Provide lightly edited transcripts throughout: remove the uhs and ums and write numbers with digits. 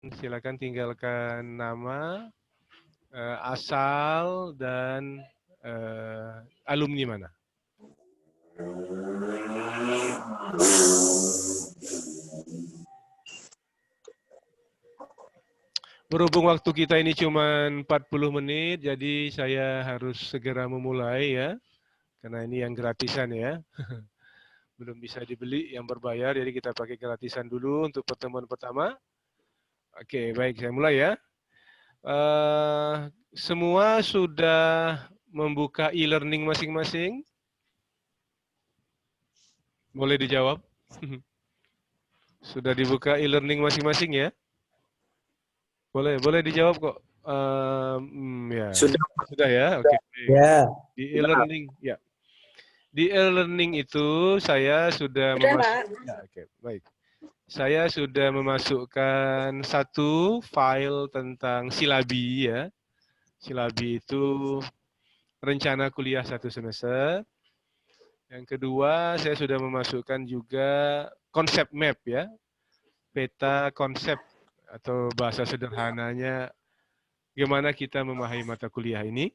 silakan tinggalkan nama, asal, dan alumni mana. Berhubung waktu kita ini cuma 40 menit, jadi saya harus segera memulai ya. Karena ini yang gratisan ya. Belum bisa dibeli yang berbayar, jadi kita pakai gratisan dulu untuk pertemuan pertama. Oke, baik, saya mulai ya. Semua sudah membuka e-learning masing-masing? Boleh dijawab? Sudah dibuka e-learning masing-masing ya? Boleh dijawab kok. Ya. Sudah ya, oke. Ya. Di e-learning, ya. Di e-learning itu saya sudah memasukkan. Ya, oke, baik. Saya sudah memasukkan satu file tentang silabi ya. Silabi itu rencana kuliah 1 semester. Yang kedua, saya sudah memasukkan juga konsep map ya. Peta konsep atau bahasa sederhananya gimana kita memahami mata kuliah ini.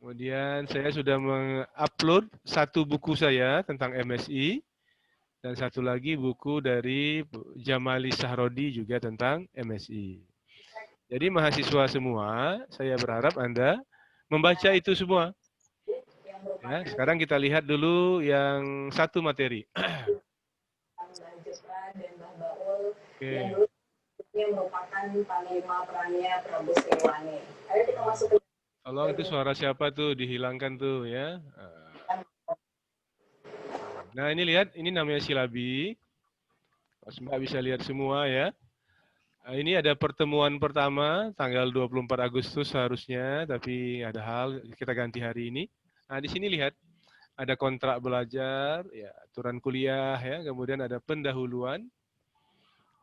Kemudian saya sudah mengupload satu buku saya tentang MSI dan satu lagi buku dari Jamali Sahrodi juga tentang MSI. Jadi mahasiswa semua, saya berharap Anda membaca itu semua. Ya, sekarang kita lihat dulu yang satu materi. Oke. Yang merupakan panglima perannya Prabowo Siliwangi. Ayo kita masuk ke. Tolong itu suara siapa tuh dihilangkan tuh ya. Nah ini lihat, ini namanya silabi. Mas Mbak bisa lihat semua ya. Nah, ini ada pertemuan pertama tanggal 24 Agustus seharusnya, tapi ada hal kita ganti hari ini. Nah di sini lihat ada kontrak belajar, ya aturan kuliah ya, kemudian ada pendahuluan,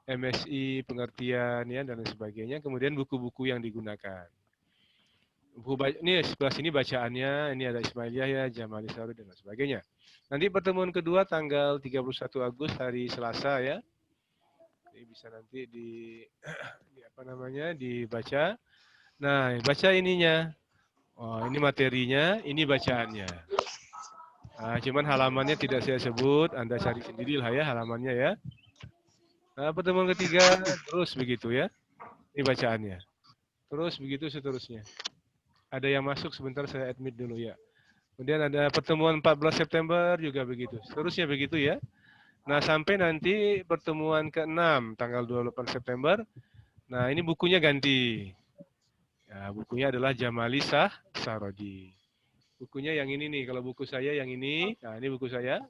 MSI, pengertian ya dan lain sebagainya, kemudian buku-buku yang digunakan. Ini sebelah sini bacaannya, ini ada Ismailiyah ya, Jamali Sauri dan lain sebagainya. Nanti pertemuan kedua tanggal 31 Agustus hari Selasa ya. Ini bisa nanti dibaca. Nah, baca ininya. Oh, ini materinya, ini bacaannya. Nah, cuman halamannya tidak saya sebut, Anda cari sendiri lah ya halamannya ya. Nah, pertemuan ketiga terus begitu ya. Ini bacaannya. Terus begitu seterusnya. Ada yang masuk sebentar saya admit dulu ya. Kemudian ada pertemuan 14 September juga begitu. Seterusnya begitu ya. Nah, sampai nanti pertemuan ke-6 tanggal 28 September. Nah, ini bukunya ganti. Ya, bukunya adalah Jamali Sahrodi. Bukunya yang ini nih. Kalau buku saya yang ini. Nah, ini buku saya.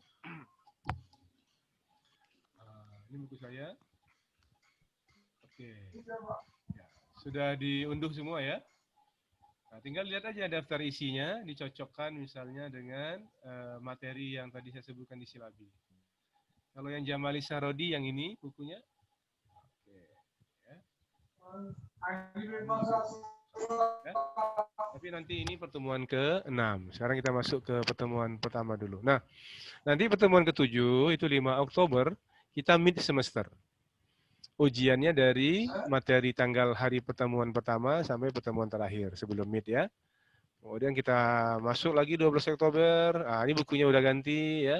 Ini buku saya. Oke. Ya, sudah diunduh semua ya. Nah, tinggal lihat aja daftar isinya, dicocokkan misalnya dengan materi yang tadi saya sebutkan di silabi. Kalau yang Jamali Sahrodi yang ini bukunya. Oke. Ya. Ya. Tapi nanti ini pertemuan ke-6. Sekarang kita masuk ke pertemuan pertama dulu. Nah, nanti pertemuan ke-7 itu 5 Oktober, kita mid semester. Ujiannya dari materi tanggal hari pertemuan pertama sampai pertemuan terakhir sebelum mid ya. Kemudian kita masuk lagi 12 Oktober. Nah, ini bukunya udah ganti ya.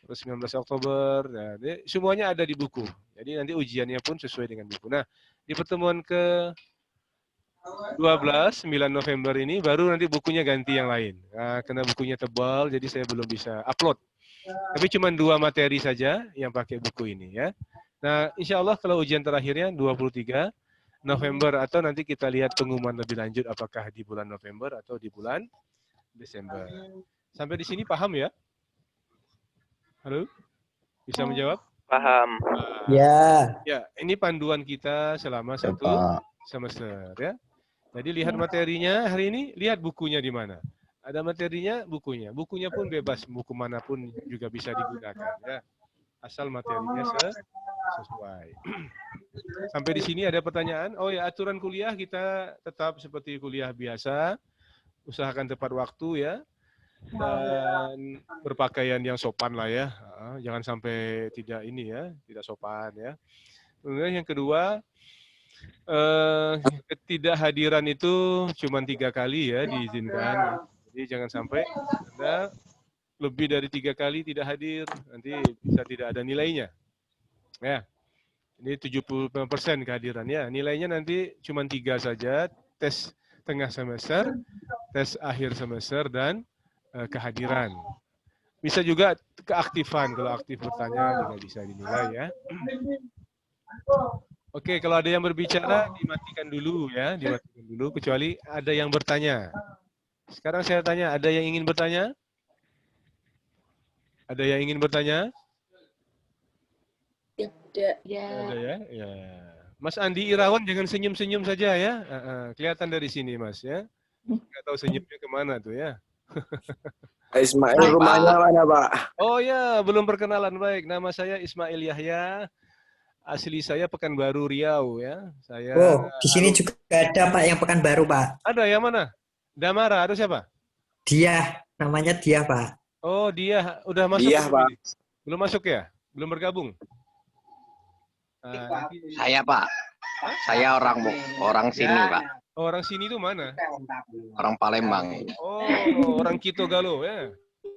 Terus 19 Oktober. Nah, semuanya ada di buku. Jadi nanti ujiannya pun sesuai dengan buku. Nah, di pertemuan ke 12, 9 November ini baru nanti bukunya ganti yang lain. Nah, karena bukunya tebal, jadi saya belum bisa upload. Tapi cuma 2 materi saja yang pakai buku ini ya. Nah, insya Allah kalau ujian terakhirnya 23 November atau nanti kita lihat pengumuman lebih lanjut apakah di bulan November atau di bulan Desember. Sampai di sini paham ya? Halo? Bisa menjawab? Paham. Ya. Ya, ini panduan kita selama 1 semester ya. Jadi lihat materinya hari ini, lihat bukunya di mana. Ada materinya, bukunya. Bukunya pun bebas, buku manapun juga bisa digunakan ya. Asal materinya sesuai. Sampai di sini ada pertanyaan? Oh ya, aturan kuliah kita tetap seperti kuliah biasa. Usahakan tepat waktu ya. Dan berpakaian yang sopan lah ya. Jangan sampai tidak ini ya, tidak sopan ya. Kemudian yang kedua, Ketidakhadiran itu cuma 3 kali ya diizinkan. Jadi jangan sampai Anda lebih dari 3 kali tidak hadir, nanti bisa tidak ada nilainya. Ya, ini 75% kehadiran ya. Nilainya nanti cuma 3 saja, tes tengah semester, tes akhir semester, dan kehadiran. Bisa juga keaktifan, kalau aktif bertanya juga bisa dinilai ya. Oke, kalau ada yang berbicara dimatikan dulu ya, dimatikan dulu kecuali ada yang bertanya. Sekarang saya tanya, ada yang ingin bertanya? Ada yang ingin bertanya? Tidak. Ada ya? Ya. Mas Andi Irawan jangan senyum-senyum saja ya. Kelihatan dari sini Mas ya. Nggak tahu senyumnya kemana tuh ya. Ismail rumahnya mana Pak? Oh ya, belum perkenalan. Baik, nama saya Ismail Yahya. Asli saya Pekanbaru Riau ya. Saya di sini juga ada Pak yang Pekanbaru Pak. Ada yang mana? Damara, ada siapa? Dia, namanya dia Pak. Oh dia, udah masuk Dia Pak. ini? Belum masuk ya? Belum bergabung? Saya Pak. Saya orang sini Pak. Oh, orang sini itu mana? Orang Palembang. Oh, orang Kito Galo ya.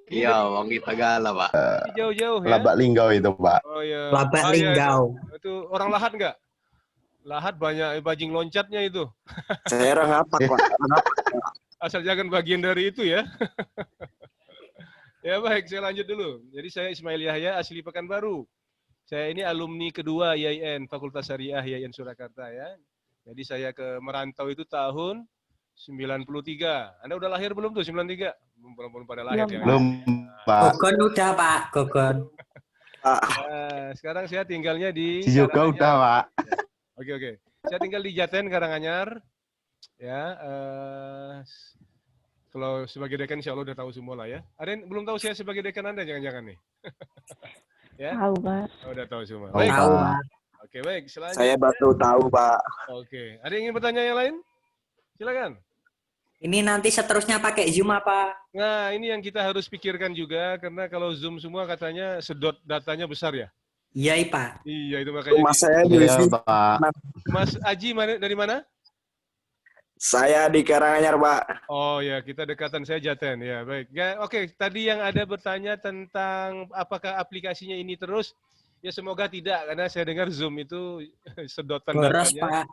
Iya, orang kita gala Pak. Jauh-jauh ya. Labak Linggau itu Pak. Oh ya. Labak Linggau. Itu orang Lahat nggak? Lahat banyak bajing loncatnya itu. Saya orang apa Pak? Asal jangan bagian dari itu ya. Ya baik, saya lanjut dulu. Jadi saya Ismail Yahya, asli Pekanbaru. Saya ini alumni kedua IAIN, Fakultas Syariah IAIN Surakarta ya. Jadi saya merantau itu tahun 93. Anda udah lahir belum tuh 93? Belum pada lahir ya. Belum Pak. Gogon udah Pak, Gogon. Nah, sekarang saya tinggalnya di Si juga udah Pak. Oke. Saya tinggal di Jaten, Karanganyar. Ya, kalau sebagai dekan insya Allah udah tahu semua lah ya. Ada yang belum tahu saya sebagai dekan Anda jangan-jangan nih? Ya? Tahu, Pak. Oh, udah tahu semua. Tahu, Baik. Pak. Oke, baik. Selanjutnya. Saya baru tahu Pak. Oke. Ada yang ingin bertanya yang lain? Silakan. Ini nanti seterusnya pakai Zoom apa? Nah, ini yang kita harus pikirkan juga karena kalau Zoom semua katanya sedot datanya besar ya. Iya Pak. Iya, itu makanya. Rumah saya di Iya sini. Pak. Mas Aji dari mana? Saya di Karanganyar Pak. Oh ya, kita dekatan, saya Jaten. Ya, baik. Ya, oke, tadi yang ada bertanya tentang apakah aplikasinya ini terus, ya semoga tidak, karena saya dengar Zoom itu sedotan Boros datanya Pak.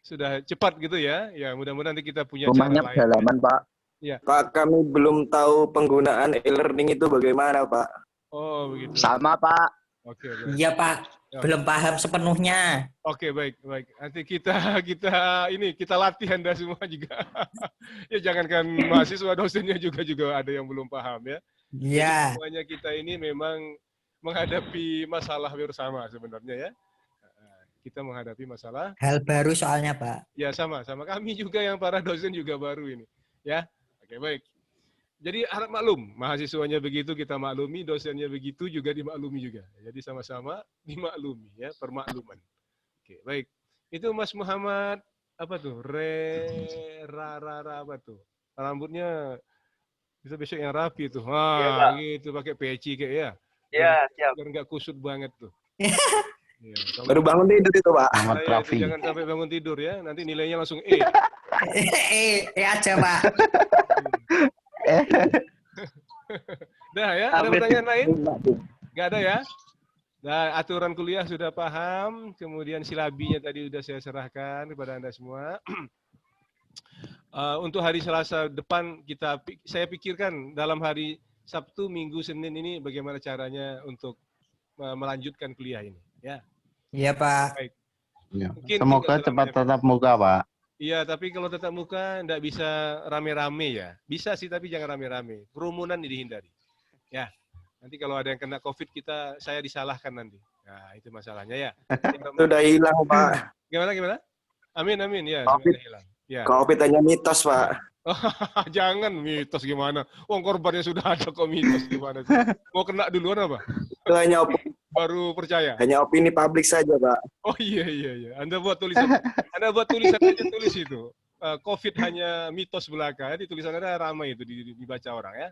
sudah cepat gitu ya. Ya, mudah-mudahan nanti kita punya Rumahnya cara lain. pedalaman Pak. Pak, kami belum tahu penggunaan e-learning itu bagaimana Pak. Oh, begitu. Sama Pak. Oke, baik. Iya Pak, Ya. belum paham sepenuhnya. Oke, baik. Nanti kita latih Anda semua juga. Ya, jangankan mahasiswa, dosennya juga ada yang belum paham ya. Iya. Semuanya kita ini memang menghadapi masalah bersama sebenarnya ya. Kita menghadapi masalah. Hal baru soalnya Pak. Ya sama kami juga yang para dosen juga baru ini. Ya, oke baik. Jadi harap maklum, mahasiswanya begitu kita maklumi, dosennya begitu juga dimaklumi juga. Jadi sama-sama dimaklumi ya, permakluman. Oke baik. Itu Mas Muhammad apa tuh? Apa tuh? Rambutnya bisa besok yang rapi tuh. Wah, ya, gitu pakai peci kayak ya. Iya, siap. Biar nggak kusut banget tuh. Ya, Baru bangun tidur itu Pak. Muhammad Rafi. Jangan sampai bangun tidur ya, nanti nilainya langsung E. Aja Pak. Dah ya, ada pertanyaan lain? Nggak ada ya? Nah, aturan kuliah sudah paham, kemudian silabinya tadi sudah saya serahkan kepada Anda semua. Untuk hari Selasa depan saya pikirkan dalam hari Sabtu, Minggu, Senin ini bagaimana caranya untuk melanjutkan kuliah ini, ya. Iya Pak. Baik. Ya. Mungkin Semoga cepat tatap muka Pak. Iya, tapi kalau tatap muka enggak bisa rame-rame ya. Bisa sih, tapi jangan rame-rame. Kerumunan dihindari. Ya. Nanti kalau ada yang kena COVID saya disalahkan nanti. Nah, itu masalahnya ya. Sudah hilang Pak. Gimana? Amin ya, COVID. semoga hilang. Ya. COVID hanya mitos Pak. Jangan mitos gimana. Uang korbannya sudah ada kok mitos gimana sih. Mau kena duluan apa? Itu hanya Baru percaya. hanya opini publik saja Pak. Oh iya. Anda buat tulisan aja, tulis itu. COVID hanya mitos belaka. Di tulisan Anda ramai itu dibaca orang ya.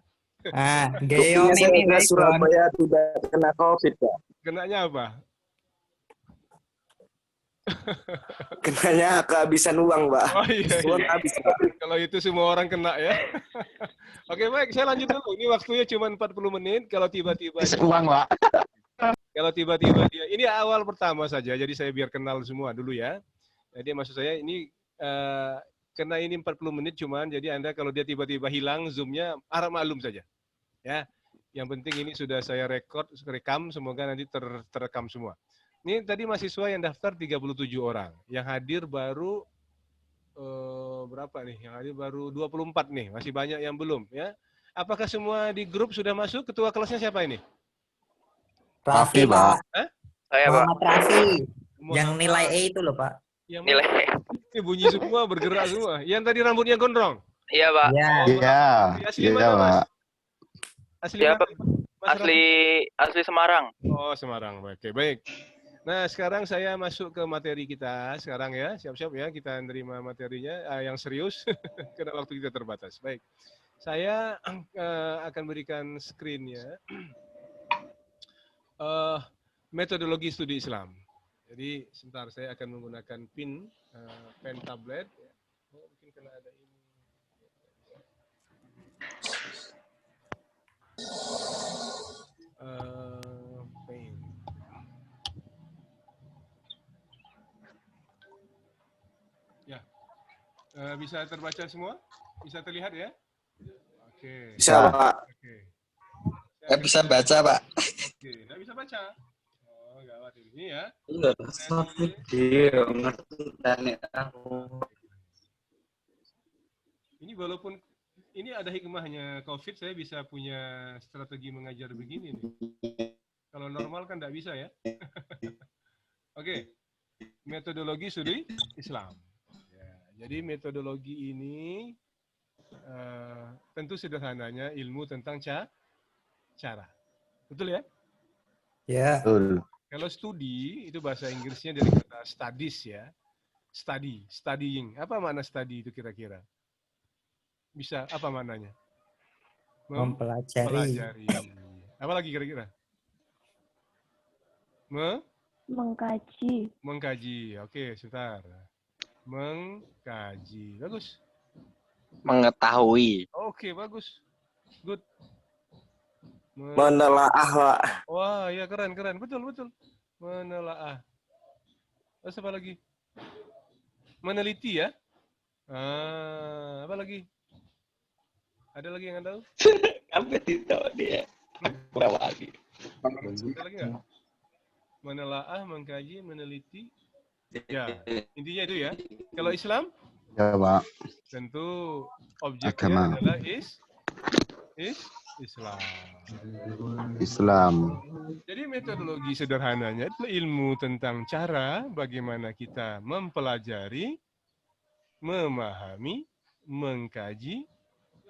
Geo Buktinya saya ini ke Surabaya tidak kena COVID Pak. Kenanya apa? Kenanya kehabisan uang, Pak. Oh iya, Uang iya. habis, Pak. Kalau itu semua orang kena ya. Oke, baik, saya lanjut dulu. Ini waktunya cuma 40 menit. Kalau tiba-tiba Uang, Pak. dia ini awal pertama saja, jadi saya biar kenal semua dulu ya. Jadi maksud saya ini kena ini 40 menit cuman, jadi Anda kalau dia tiba-tiba hilang Zoom-nya, harap maklum saja. Ya. Yang penting ini sudah saya rekam, semoga nanti terekam semua. Ini tadi mahasiswa yang daftar 37 orang. Yang hadir baru berapa nih? Yang hadir baru 24 nih, masih banyak yang belum ya. Apakah semua di grup sudah masuk? Ketua kelasnya siapa ini? Raffi, Raffi, Pak. Pak. Hah? Saya, Pak. Muhammad Raffi. Muhammad. Yang nilai E itu loh, Pak. Yang Nilai. ini bunyi semua, bergerak semua. Yang tadi rambutnya gondrong. Iya, Pak. Iya. Iya. Asli Iya, mana, Mas? Pak. Asli Siapa? mana? Mas Asli Semarang. Oh, Semarang. Oke, baik. Nah, sekarang saya masuk ke materi kita sekarang ya. Siap-siap ya, kita nerima materinya yang serius karena waktu kita terbatas. Baik. Saya akan berikan screen-nya. Metodologi studi Islam. Jadi, sebentar saya akan menggunakan pen tablet. Oh, mungkin kena ada ini. Pen. Ya, bisa terbaca semua? Bisa terlihat ya? Oke. Bisa, Pak. Oke. Nggak bisa baca, Pak. Oke, nggak bisa baca. Oh, gawat ini ya. Video ngerti aku. Ini walaupun ini ada hikmahnya COVID, saya bisa punya strategi mengajar begini nih. Kalau normal kan nggak bisa ya. Oke, metodologi studi Islam. Ya, jadi metodologi ini tentu sederhananya ilmu tentang cara. Betul ya? Ya. Betul. Kalau studi itu bahasa Inggrisnya dari kata studies ya. Studying. Apa makna study itu kira-kira? Bisa apa maknanya? Mempelajari. Apa lagi kira-kira? Mengkaji. Mengkaji. Oke, sebentar. Mengkaji. Bagus. Mengetahui. Oke, bagus. Good. Menelaah, Pak. Wah, ya keren. Betul. Menelaah. Terus apa lagi? Meneliti ya? Apa lagi? Ada lagi yang Anda tahu? Apa itu dia? Kurang lagi. Ada lagi nggak? Menelaah, mengkaji, meneliti. Ya, intinya itu ya. Kalau Islam? Ya, Pak. Tentu objeknya Agama. adalah Islam. Islam. Jadi metodologi sederhananya itu ilmu tentang cara bagaimana kita mempelajari, memahami, mengkaji,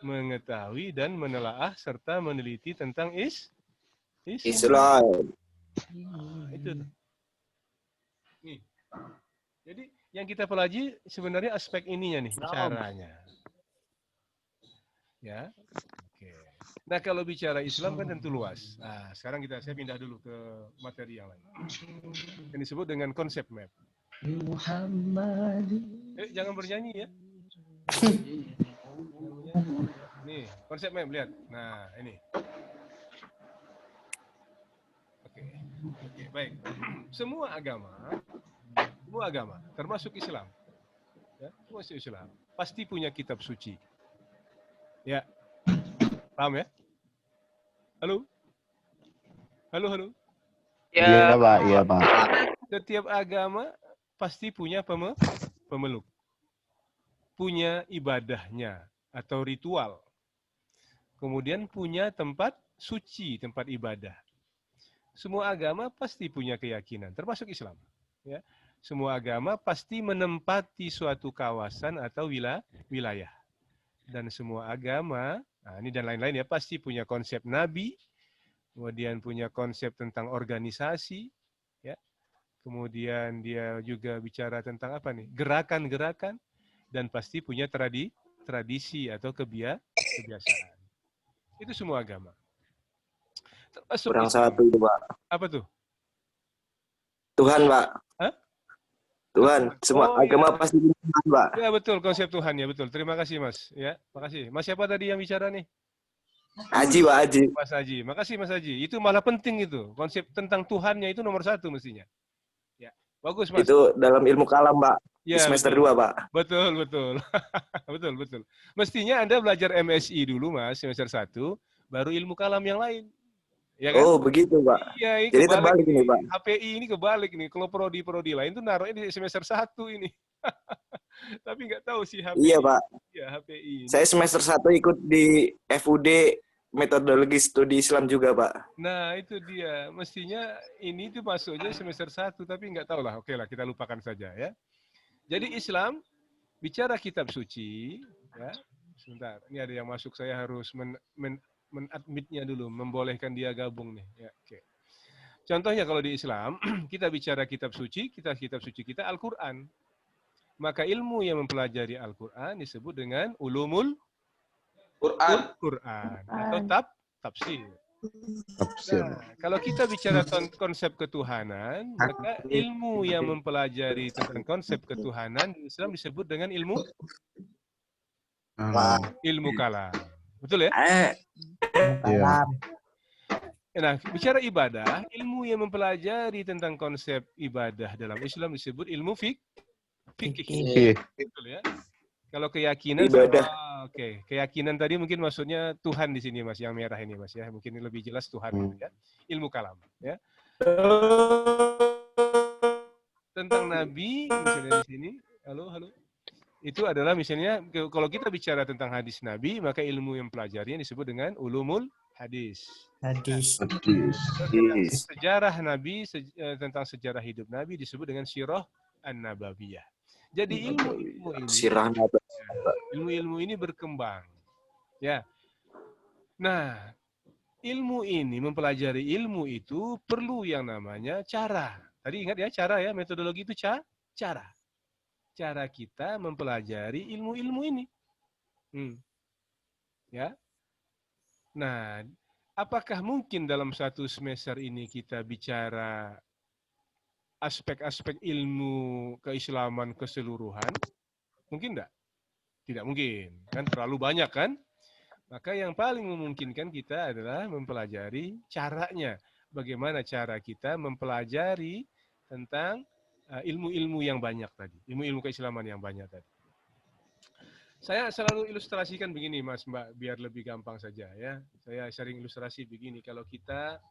mengetahui dan menelaah serta meneliti tentang Islam. Itu. Nih. Jadi yang kita pelajari sebenarnya aspek ininya nih, caranya. Ya. Oke. Nah, kalau bicara Islam kan tentu luas. Nah, sekarang saya pindah dulu ke materi yang lain. Yang disebut dengan konsep map. Jangan bernyanyi ya. Nih, konsep map lihat. Nah, ini. Oke, baik. Semua agama, termasuk Islam, ya, termasuk Islam, pasti punya kitab suci. Ya, paham ya? Halo? Iya, Pak. Iya, Pak. Setiap agama pasti punya pemeluk, punya ibadahnya atau ritual, kemudian punya tempat suci, tempat ibadah. Semua agama pasti punya keyakinan, termasuk Islam. Ya. Semua agama pasti menempati suatu kawasan atau wilayah. Dan semua agama, nah ini dan lain-lain ya, pasti punya konsep nabi, kemudian punya konsep tentang organisasi, ya. Kemudian dia juga bicara tentang apa nih? Gerakan-gerakan, dan pasti punya tradisi atau kebiasaan. Itu semua agama. Termasuk Kurang Islam. satu itu, Pak. Apa tuh? Tuhan, Pak. Hah? Tuhan, semua Oh agama iya. pasti punya Tuhan, Pak. Ya betul, konsep Tuhan ya betul. Terima kasih Mas. Ya, makasih. Mas siapa tadi yang bicara nih? Haji, Pak Haji. Mas Haji. Makasih Mas Haji. Itu malah penting itu. Konsep tentang Tuhannya itu nomor 1 mestinya. Ya, bagus Mas. Itu dalam ilmu kalam, Pak. Di Ya semester betul. 2, Pak. Betul, betul. Betul, betul. Mestinya Anda belajar MSI dulu Mas, semester 1, baru ilmu kalam yang lain. Ya kan? Oh, begitu, Pak. Iya, ini Jadi kebalik terbalik ini, nih. Pak. HPI ini kebalik nih. Kalau prodi-prodi lain tuh naruhnya di semester 1 ini. Tapi nggak tahu sih HPI. Iya, Pak. Ya, HPI ini. Saya semester 1 ikut di FUD metodologi studi Islam juga, Pak. Nah, itu dia. Mestinya ini tuh masuknya semester 1, tapi nggak tahu lah. Oke lah, kita lupakan saja ya. Jadi Islam bicara kitab suci, ya. Sebentar, ini ada yang masuk, saya harus menadmitnya dulu, membolehkan dia gabung nih. Ya, oke. Contohnya kalau di Islam, kita bicara kitab suci kita Al-Quran. Maka ilmu yang mempelajari Al-Quran disebut dengan ulumul Quran atau tafsir. Tafsir. Nah, kalau kita bicara konsep ketuhanan, maka ilmu yang mempelajari tentang konsep ketuhanan di Islam disebut dengan ilmu kalam. Betul ya? Iya. Nah, bicara ibadah, ilmu yang mempelajari tentang konsep ibadah dalam Islam disebut ilmu fikih. Iya. Betul ya? Kalau keyakinan Ibadah. Oke. Keyakinan tadi mungkin maksudnya Tuhan di sini Mas, yang merah ini Mas ya. Mungkin lebih jelas Tuhan ya. Ilmu kalam ya. Tentang nabi misalnya di sini. Halo. Itu adalah misalnya kalau kita bicara tentang hadis nabi, maka ilmu yang pelajarinya disebut dengan ulumul hadis. Hadis. Sejarah nabi, tentang sejarah hidup nabi disebut dengan sirah an-nabawiyah. Jadi ilmu-ilmu ini berkembang. Ya. Nah, ilmu ini, mempelajari ilmu itu perlu yang namanya cara. Tadi ingat ya, cara ya, metodologi itu cara. Cara kita mempelajari ilmu-ilmu ini. Ya. Nah, apakah mungkin dalam satu semester ini kita bicara aspek-aspek ilmu keislaman keseluruhan? Mungkin enggak? Tidak mungkin. Kan terlalu banyak kan? Maka yang paling memungkinkan kita adalah mempelajari caranya. Bagaimana cara kita mempelajari tentang ilmu-ilmu yang banyak tadi. Ilmu-ilmu keislaman yang banyak tadi. Saya selalu ilustrasikan begini Mas Mbak, biar lebih gampang saja ya. Saya sering ilustrasi begini. Kalau kita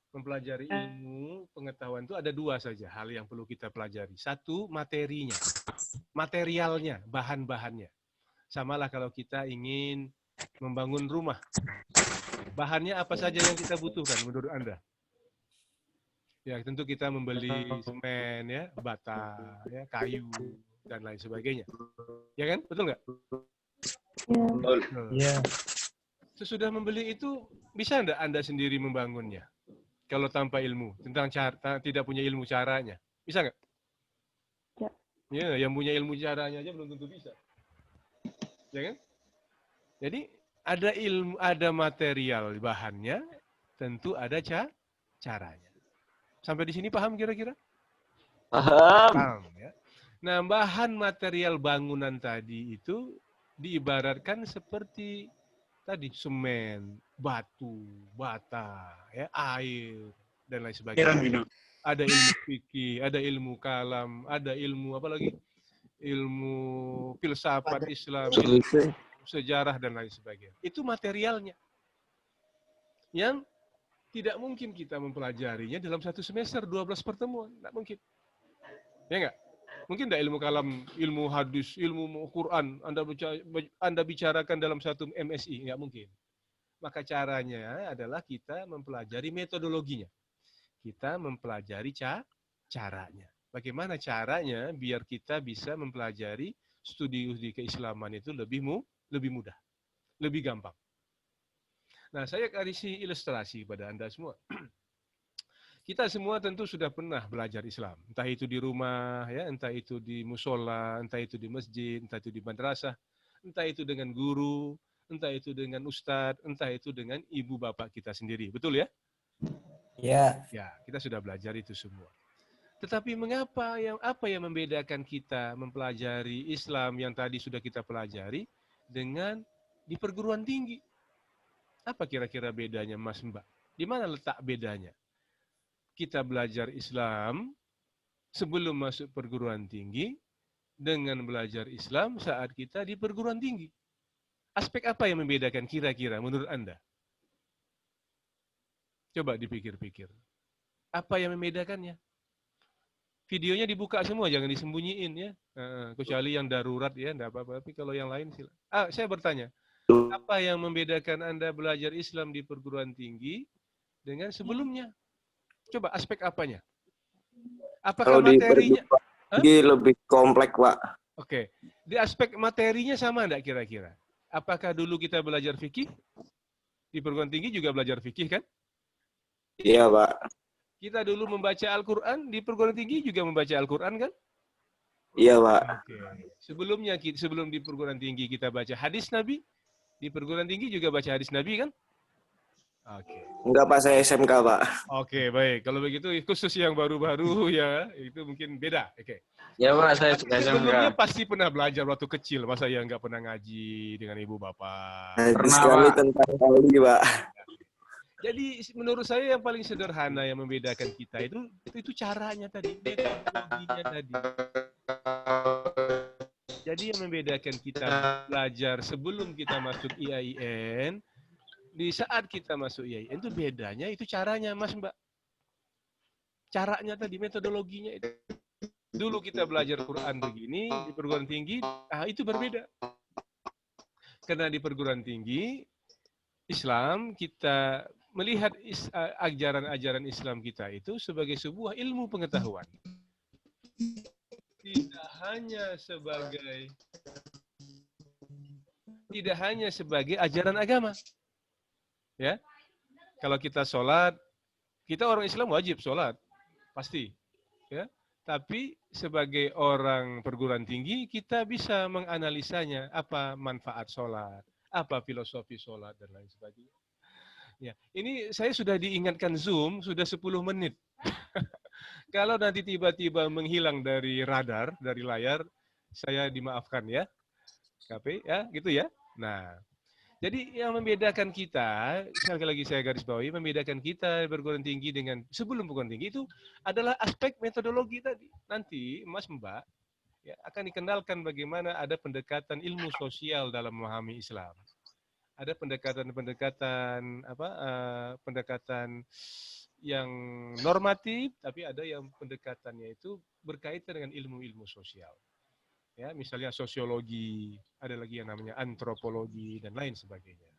mempelajari ilmu pengetahuan itu ada 2 saja hal yang perlu kita pelajari. 1, materinya. Materialnya, bahan-bahannya. Samalah kalau kita ingin membangun rumah. Bahannya apa saja yang kita butuhkan menurut Anda? Ya, tentu kita membeli semen, ya, bata, ya, kayu, dan lain sebagainya. Ya kan? Betul nggak? Iya. Sesudah membeli itu, bisa nggak Anda sendiri membangunnya? Kalau tanpa ilmu, tidak punya ilmu caranya. Bisa nggak? Ya. Ya, yang punya ilmu caranya aja belum tentu bisa. Ya kan? Jadi ada material bahannya, tentu ada caranya. Sampai di sini paham kira-kira? Paham ya. Nah, bahan material bangunan tadi itu diibaratkan seperti tadi semen, batu, bata, ya, air dan lain sebagainya. Ada ilmu fikih, ada ilmu kalam, ada ilmu apa lagi? Ilmu filsafat Islam, ilmu sejarah dan lain sebagainya. Itu materialnya. Yang tidak mungkin kita mempelajarinya dalam satu semester 12 pertemuan, tidak mungkin. Ya enggak? Mungkin tidak ilmu kalam, ilmu hadis, ilmu Quran Anda bicarakan dalam satu MSI, enggak mungkin. Maka caranya adalah kita mempelajari metodologinya. Kita mempelajari caranya. Bagaimana caranya biar kita bisa mempelajari studi keislaman itu lebih mudah, lebih gampang. Nah, saya kasih ilustrasi pada Anda semua. Kita semua tentu sudah pernah belajar Islam. Entah itu di rumah, ya, entah itu di musola, entah itu di masjid, entah itu di madrasah, entah itu dengan guru, entah itu dengan ustadz, entah itu dengan ibu bapak kita sendiri. Betul ya? Iya. Ya, kita sudah belajar itu semua. Tetapi apa yang membedakan kita mempelajari Islam yang tadi sudah kita pelajari dengan di perguruan tinggi? Apa kira-kira bedanya, Mas Mbak? Di mana letak bedanya? Kita belajar Islam sebelum masuk perguruan tinggi dengan belajar Islam saat kita di perguruan tinggi. Aspek apa yang membedakan kira-kira menurut Anda? Coba dipikir-pikir. Apa yang membedakannya? Videonya dibuka semua, jangan disembunyiin ya. Kecuali yang darurat ya, enggak apa-apa. Tapi kalau yang lain silakan. Saya bertanya, apa yang membedakan Anda belajar Islam di perguruan tinggi dengan sebelumnya? Coba aspek apanya? Apakah Kalau di materinya? tinggi lebih kompleks, Pak. Oke. Di aspek materinya sama enggak kira-kira? Apakah dulu kita belajar fikih? Di perguruan tinggi juga belajar fikih kan? Iya, Pak. Kita dulu membaca Al-Quran, di perguruan tinggi juga membaca Al-Quran kan? Iya, Pak. Oke. Sebelum di perguruan tinggi kita baca hadis Nabi, di perguruan tinggi juga baca hadis Nabi kan? Oke. Enggak, Pak, saya SMK, Pak. Oke, baik. Kalau begitu khusus yang baru-baru ya, itu mungkin beda. Oke. Ya Pak, saya juga Sebelumnya SMK. pasti pernah belajar waktu kecil, masa ya nggak pernah ngaji dengan ibu bapak. Hadis Pernah, kami Pak. tentang kali, Pak. Jadi menurut saya yang paling sederhana yang membedakan kita itu caranya tadi, metodologinya tadi. Jadi yang membedakan kita belajar sebelum kita masuk IAIN, di saat kita masuk IAIN itu bedanya itu caranya, Mas Mbak. Caranya tadi, metodologinya itu. Dulu kita belajar Quran begini, di perguruan tinggi, itu berbeda. Karena di perguruan tinggi, Islam kita melihat ajaran-ajaran Islam kita itu sebagai sebuah ilmu pengetahuan. Tidak hanya sebagai ajaran agama. Ya. Kalau kita sholat, kita orang Islam wajib sholat. Pasti. Ya. Tapi sebagai orang perguruan tinggi, kita bisa menganalisanya. Apa manfaat sholat, apa filosofi sholat, dan lain sebagainya. Ya, ini saya sudah diingatkan Zoom, sudah 10 menit. Kalau nanti tiba-tiba menghilang dari radar, dari layar, saya dimaafkan ya. KP, ya, gitu ya. Nah, jadi yang membedakan kita, sekali lagi saya garis bawahi, membedakan kita perguruan tinggi dengan sebelum perguruan tinggi itu adalah aspek metodologi tadi. Nanti, Mas Mbak, ya, akan dikenalkan bagaimana ada pendekatan ilmu sosial dalam memahami Islam. Ada pendekatan yang normatif, tapi ada yang pendekatannya itu berkaitan dengan ilmu-ilmu sosial. Ya, misalnya sosiologi, ada lagi yang namanya antropologi dan lain sebagainya.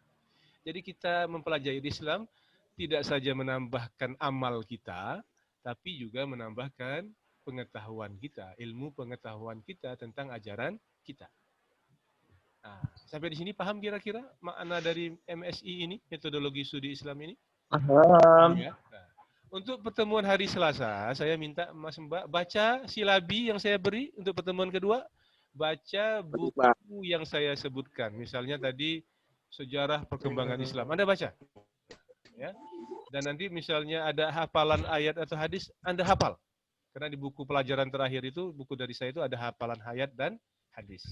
Jadi kita mempelajari Islam tidak saja menambahkan amal kita, tapi juga menambahkan pengetahuan kita, ilmu pengetahuan kita tentang ajaran kita. Nah, sampai di sini paham kira-kira makna dari MSI ini, metodologi studi Islam ini? Paham. Ya. Nah, untuk pertemuan hari Selasa, saya minta Mas Mbak baca silabi yang saya beri untuk pertemuan kedua, baca buku yang saya sebutkan. Misalnya tadi sejarah perkembangan Islam. Anda baca. Ya. Dan nanti misalnya ada hafalan ayat atau hadis, Anda hafal. Karena di buku pelajaran terakhir itu, buku dari saya itu ada hafalan ayat dan hadis.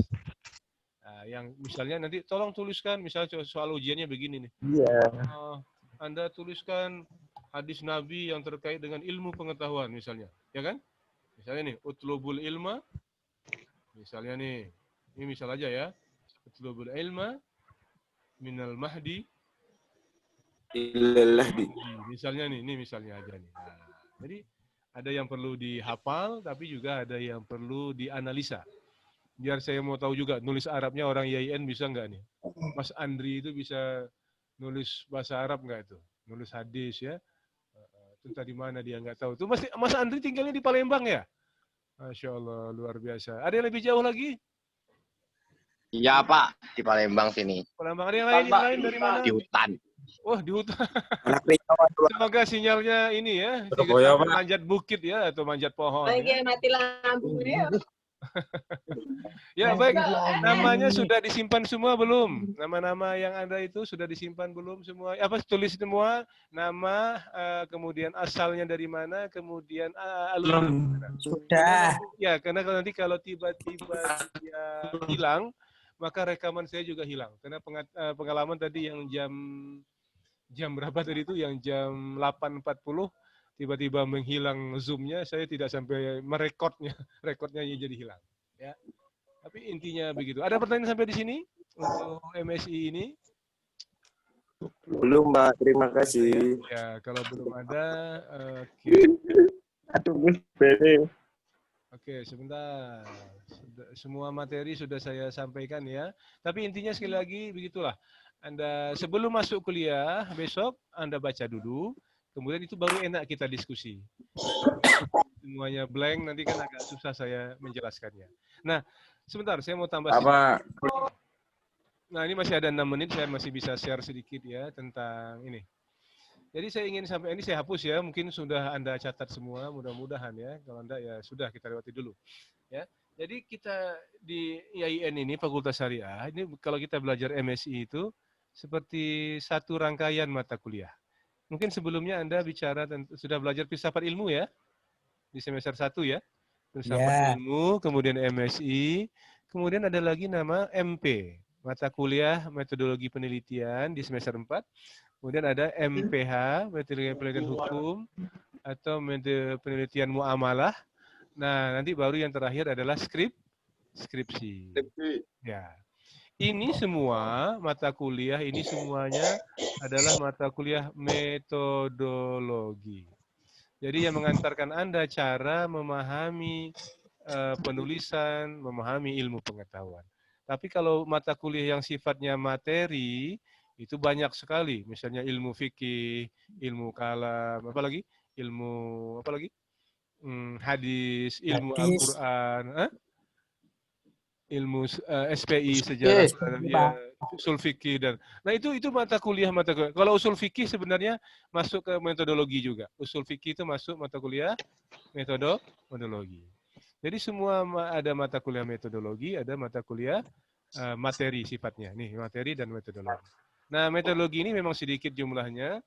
Nah, yang misalnya nanti tolong tuliskan, misalnya soal ujiannya begini nih. Iya. Anda tuliskan hadis Nabi yang terkait dengan ilmu pengetahuan misalnya, ya kan? Misalnya nih, utlubul ilma, misalnya nih, ini misal aja ya, utlubul ilma minal mahdi ilal lahdi. Misalnya nih, ini misalnya aja nih. Nah, jadi ada yang perlu dihafal, tapi juga ada yang perlu dianalisa. Biar saya mau tahu juga, nulis Arabnya orang IAIN bisa nggak nih? Mas Andri itu bisa nulis bahasa Arab nggak itu? Nulis hadis ya? Entah di mana dia nggak tahu. Itu Mas Andri tinggalnya di Palembang ya? Masya Allah, luar biasa. Ada yang lebih jauh lagi? Iya Pak, di Palembang sini. Palembang, ada yang lain dari mana? Di hutan. Wah, di hutan. Anak Rijawan, Pak. Semoga sinyalnya ini ya, Surabaya, Pak. manjat bukit ya, atau manjat pohon. Lagi Ya. mati lampu ya. Ya baik, namanya sudah disimpan semua belum? Nama-nama yang ada itu sudah disimpan belum semua? Apa tulis semua nama, kemudian asalnya dari mana, kemudian alumni. Sudah. Ya, karena kalau nanti kalau tiba-tiba dia hilang, maka rekaman saya juga hilang. Karena pengalaman tadi yang jam berapa tadi itu? Yang jam 8.40 tiba-tiba menghilang Zoom-nya, saya tidak sampai merekodnya, rekodnya jadi hilang. Ya. Tapi intinya begitu. Ada pertanyaan sampai di sini untuk MSI ini? Belum, Mbak. Terima kasih. Ya, kalau belum ada, oke. Aduh, Gus Bede. Oke, sebentar. Semua materi sudah saya sampaikan ya. Tapi intinya sekali lagi begitulah. Anda sebelum masuk kuliah besok Anda baca dulu, kemudian itu baru enak kita diskusi. Semuanya blank nanti kan agak susah saya menjelaskannya. Nah, sebentar saya mau tambah sedikit. Nah, ini masih ada 6 menit, saya masih bisa share sedikit ya tentang ini. Jadi saya ingin sampai ini saya hapus ya, mungkin sudah Anda catat semua, mudah-mudahan ya. Kalau Anda ya sudah kita lewati dulu. Ya. Jadi kita di IAIN ini Fakultas Syariah, ini kalau kita belajar MSI itu seperti satu rangkaian mata kuliah. Mungkin sebelumnya Anda bicara sudah belajar filsafat ilmu ya? Di semester 1 ya? Filsafat ilmu, kemudian MSI, kemudian ada lagi nama MP, mata kuliah metodologi penelitian di semester 4. Kemudian ada MPH, metode penelitian hukum, atau metode penelitian muamalah. Nah, nanti baru yang terakhir adalah skripsi. Ya. Ini semua mata kuliah, ini semuanya adalah mata kuliah metodologi. Jadi yang mengantarkan Anda cara memahami penulisan, memahami ilmu pengetahuan. Tapi kalau mata kuliah yang sifatnya materi, itu banyak sekali. Misalnya ilmu fikih, ilmu kalam, apalagi? Ilmu, apalagi? Hadis, ilmu Al-Quran, ilmu SPI, sejarah, ya, usul fikih dan nah itu mata kuliah. Kalau usul fikih sebenarnya masuk ke metodologi juga. Usul fikih itu masuk mata kuliah metodologi. Jadi semua ada mata kuliah metodologi, ada mata kuliah materi sifatnya. Nih, materi dan metodologi. Nah, metodologi ini memang sedikit jumlahnya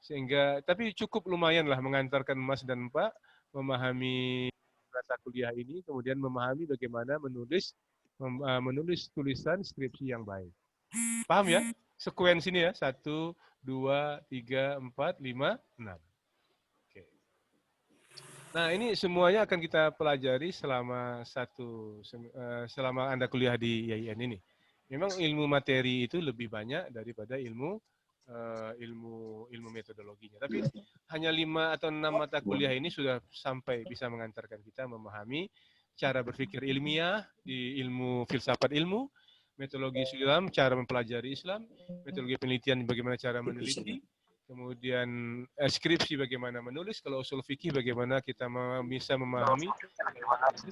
sehingga tapi cukup lumayan lah mengantarkan Mas dan Pak memahami mata kuliah ini, kemudian memahami bagaimana menulis tulisan skripsi yang baik. Paham ya? Sekuensi ini ya. 1, 2, 3, 4, 5, 6. Oke. Nah, ini semuanya akan kita pelajari selama selama Anda kuliah di IAIN ini. Memang ilmu materi itu lebih banyak daripada ilmu metodologinya. Tapi hanya 5 atau 6 mata kuliah ini sudah sampai bisa mengantarkan kita memahami cara berpikir ilmiah di ilmu filsafat ilmu, metodologi Islam, cara mempelajari Islam, metodologi penelitian bagaimana cara meneliti, kemudian skripsi bagaimana menulis, kalau usul fikih bagaimana kita bisa memahami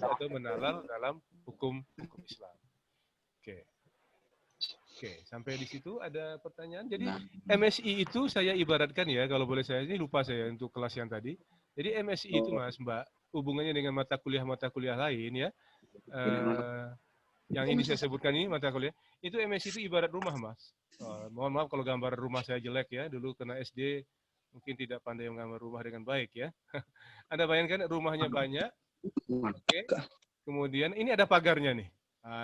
atau menalar dalam hukum Islam. Oke, sampai di situ ada pertanyaan. Jadi MSI itu saya ibaratkan ya, kalau boleh saya, ini lupa saya untuk kelas yang tadi. Jadi MSI itu Mas, Mbak, hubungannya dengan mata kuliah lain ya. Yang ini saya sebutkan ini mata kuliah. Itu MSI itu ibarat rumah, Mas. Mohon maaf kalau gambar rumah saya jelek ya. Dulu kena SD mungkin tidak pandai menggambar rumah dengan baik ya. Anda bayangkan rumahnya banyak. Oke. Kemudian ini ada pagarnya nih.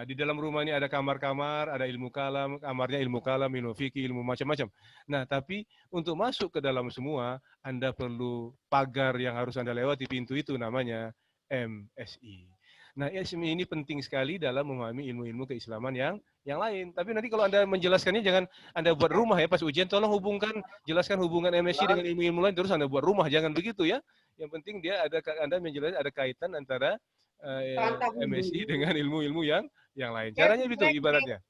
Di dalam rumah ini ada kamar-kamar, ada ilmu kalam, kamarnya ilmu kalam, ilmu fikih, ilmu macam-macam. Nah, tapi untuk masuk ke dalam semua, Anda perlu pagar yang harus Anda lewati, pintu itu namanya MSI. Nah, ini penting sekali dalam memahami ilmu-ilmu keislaman yang lain. Tapi nanti kalau Anda menjelaskannya, jangan Anda buat rumah ya, pas ujian, tolong jelaskan hubungan MSI dengan ilmu-ilmu lain, terus Anda buat rumah, jangan begitu ya. Yang penting Anda menjelaskan ada kaitan antara MSI dengan ilmu-ilmu yang lain. Caranya itu ibaratnya.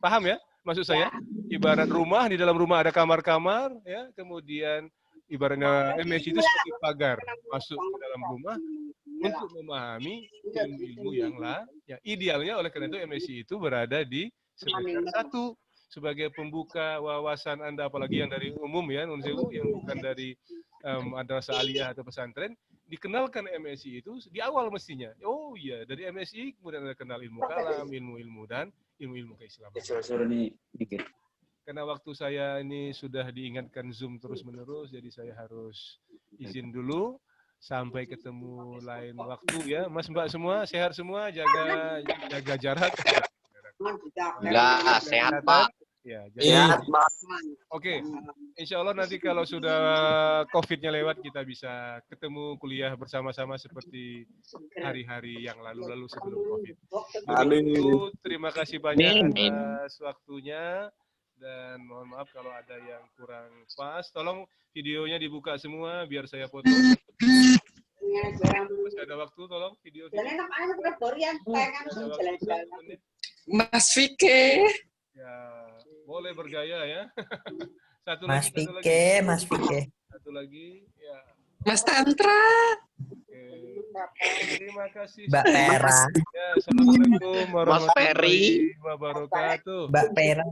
Paham ya? Maksud saya, ibarat rumah, di dalam rumah ada kamar-kamar, ya, kemudian ibaratnya MSI itu seperti pagar masuk ke dalam rumah untuk memahami ilmu-ilmu yang lain. Ya, idealnya oleh karena itu MSI itu berada di semester 1 sebagai pembuka wawasan Anda, apalagi yang dari umum ya, yang bukan dari madrasah aliyah atau pesantren. dikenalkan MSI itu di awal mestinya. Oh iya, dari MSI kemudian ada kenal ilmu kalam, ilmu-ilmu dan ilmu-ilmu keislaman. Suruh nih dikit. Karena waktu saya ini sudah diingatkan Zoom terus-menerus, jadi saya harus izin dulu. Sampai ketemu lain waktu ya. Mas Mbak semua, sehat semua, jaga jarak. Enggak, sehat Pak. Ya, Sehat, Pak. Oke, insya Allah nanti kalau sudah COVID-nya lewat, kita bisa ketemu kuliah bersama-sama seperti hari-hari yang lalu-lalu sebelum COVID. Amin. Begitu, terima kasih banyak atas waktunya. Dan mohon maaf kalau ada yang kurang pas. Tolong videonya dibuka semua biar saya foto. Masih ada waktu, tolong video. Mas Fike. Ya, boleh bergaya ya. Satu Mas lagi, satu lagi. Pike, Mas Pike. Satu lagi, ya. Mas Tantra. Oke. Terima kasih. Mbak Pera. Ya, assalamualaikum Mas Ferry. warahmatullahi wabarakatuh. Mbak Pera.